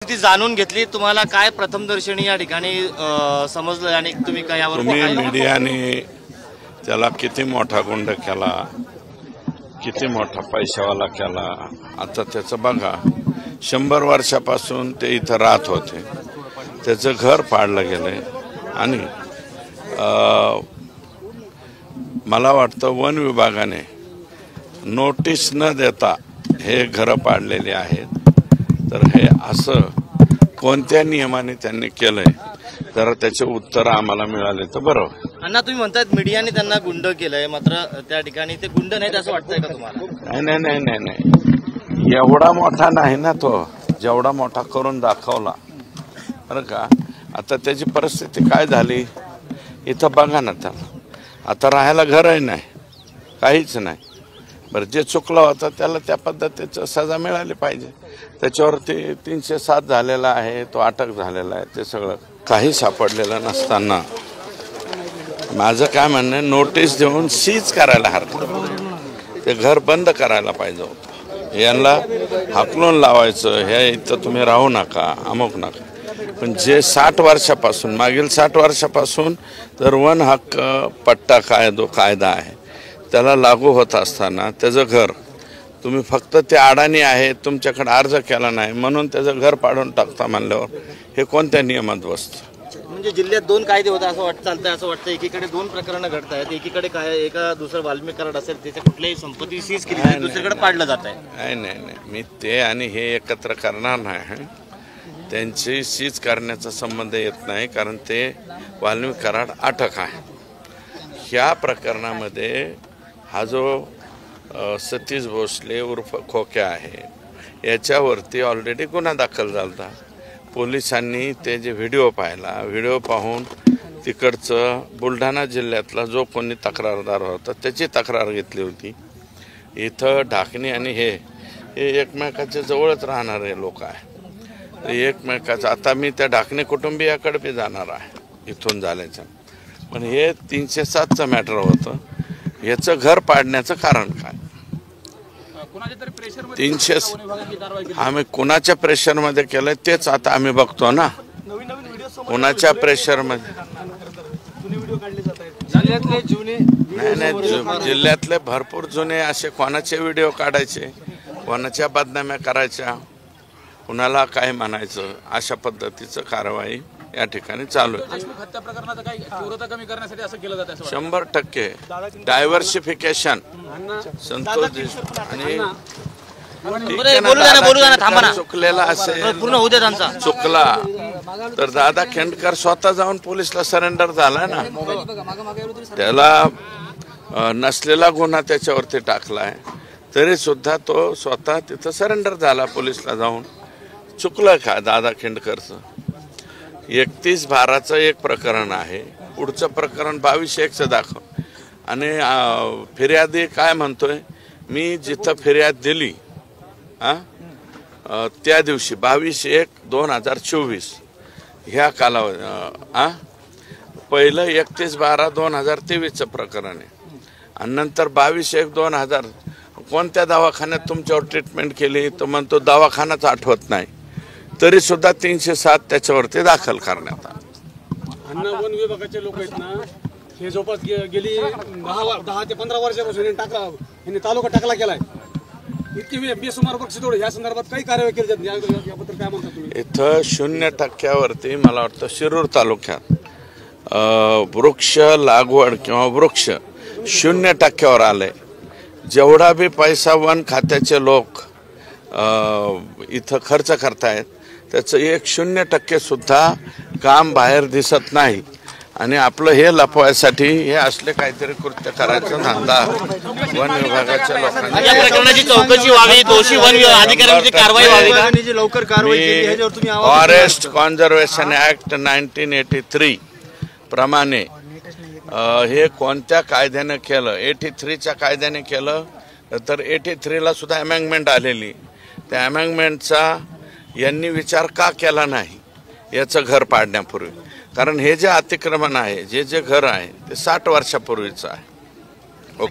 ती जाणून घेतली, तुम्हाला काय प्रथमदर्शनी या ठिकाणी समजलं आणि तुम्ही काय यावर मीडियाने त्याला किती मोठा गुंड केला, किती मोठा पैशावाला केला। आता त्याचं बघा, 100 वर्षापासून ते इथं राहत होते, त्याचं घर पाडलं गेलंय आणि मला वाटतं वन विभागाने नोटीस न देता हे घर पाडलेले आहेत। तर हे असं कोणत्या नियमाने त्यांनी केलंय, तर त्याचे उत्तर आम्हाला मिळाले तर बरं। अण्णा, तुम्ही म्हणतात मीडियाने त्यांना गुंड केलंय, मात्र त्या ठिकाणी ते गुंड नाहीत असं वाटतंय का तुम्हाला? नाही नाही नाही नाही, एवढा मोठा नाही ना तो, जेवढा मोठा करून दाखवला बरं का। आता त्याची परिस्थिती काय झाली इथं बघा ना, त्याला आता राहायला घरही नाही, काहीच नाही। बरं, जे चुकलं होतं त्याला त्या पद्धतीचं सजा मिळाली पाहिजे। त्याच्यावरती 307 झालेला आहे, तो अटक झालेला आहे, ते सगळं काही सापडलेलं नसताना माझं काय म्हणणं आहे, नोटीस देऊन सीज करायला हरकत, ते घर बंद करायला पाहिजे होतं। यांना हाकलून लावायचं, हे इथं तुम्ही राहू नका, अमुक नका। पण जे 60 वर्षापासून, मागील 60 वर्षापासून तर वन हक्क पट्टा कायदा आहे त्याला लागू होत असताना त्याचं घर तुम्ही फक्त ते अडाणी आहे, तुमच्याकडे अर्ज केला नाही म्हणून त्याचं घर पाडून टाकता म्हणल्यावर हे कोणत्या नियमात बसतं? म्हणजे जिल्ह्यात 2 कायदे होते असं चालतंय, असं वाटतं एकीकडे 2 प्रकरणं घडत आहेत, एकीकडे काय एका दुसरं वाल्मिक कराड असेल त्याच्या कुठल्याही संपत्ती सीज केली नाही, दुसरीकडे पाडलं जात आहे। नाही, मी ते आणि हे एकत्र करणार नाही, त्यांची सीज करण्याचा संबंध येत नाही, कारण ते वाल्मिक कराड अटक आहे। ह्या प्रकरणामध्ये हा जो सतीश भोसले उर्फ खोक्या आहे, याच्यावरती ऑलरेडी गुन्हा दाखल झाला। पोलिसांनी ते जे व्हिडिओ पाहिला, व्हिडिओ पाहून तिकडचं बुलढाणा जिल्ह्यातला जो कोणी तक्रारदार होता त्याची तक्रार घेतली होती। इथं ढाकणी आणि हे एकमेकाच्या जवळच राहणारे लोक आहे, एकमेकाचं। आता मी त्या ढाकणे कुटुंबियाकडे बी जाणार आहे इथून झाल्याचं, पण हे 307चं मॅटर होतं। याचं घर पाडण्याचं कारण काय? 300 आम्ही कुणाच्या प्रेशरमध्ये केलंय तेच आता आम्ही बघतो ना, कुणाच्या प्रेशरमध्ये नाही, जिल्ह्यातले भरपूर जुने असे कोणाचे व्हिडिओ काढायचे, कोणाच्या बदनाम्या करायच्या, कुणाला काय म्हणायचं, अशा पद्धतीचं कारवाई या ठिकाणी चालू आहे। 100% डायव्हर्सिफिकेशन संतोष आणि चुकलेला असेल, चुकला तर दादा खेंडकर स्वतः जाऊन पोलिसला सरेंडर झाला ना, त्याला नसलेला गुन्हा त्याच्यावरती टाकलाय तरी सुद्धा तो स्वतः तिथं सरेंडर झाला पोलिसला जाऊन। चुकलं का दादा खेंडकरचं? 31/12चं एक प्रकरण आहे, पुढचं प्रकरण 22/1चं दाखव। आणि फिर्यादी काय म्हणतोय, मी जिथं फिर्याद दिली त्या दिवशी 22/1/2024 ह्या कालावधी पहिलं 31/12/2023चं प्रकरण आहे आणि नंतर 22/1/2000 कोणत्या दवाखान्यात तुमच्यावर ट्रीटमेंट केली तर म्हणतो दवाखानाच आठवत नाही, तरी सुद्धा 307 त्याच्यावरती दाखल करण्यात आला। वन विभागाचे लोक आहेत ना, हे जवळपास गेली 10 ते 15 वर्षापासून तालुका टाकला गेलाय, इतकी बेसुमार वर्ष थोडं या संदर्भात काही कार्यवाही केली जात नाही, याबद्दल काय म्हणता तुम्ही? इथं 0% मला वाटतं शिरूर तालुक्यात वृक्ष लागवड किंवा वृक्ष 0% आलंय। जेवढा बी पैसा वन खात्याचे लोक इथं खर्च करतायत त्याचं 0% सुद्धा काम बाहेर दिसत नाही। आणि आपलं हे लपवायसाठी हे असले काहीतरी कृत्य करायचं धंदा वन विभागाच्या लोकांनी। या प्रकरणाची चौकशी व्हावी, दोषी वन अधिकाऱ्यांची कारवाई व्हावी, लवकर कारवाई। फॉरेस्ट कॉन्झर्वेशन ऍक्ट 1983 प्रमाणे हे कोणत्या कायद्याने केलं, 83च्या कायद्याने केलं, तर 83ला सुद्धा अमेंडमेंट आलेली, त्या अमेंडमेंटचा यांनी विचार का केला नाही याचं घर पाडण्यापूर्वी? कारण हे जे अतिक्रमण आहे, जे घर आहे ते 60 वर्षापूर्वीचं आहे।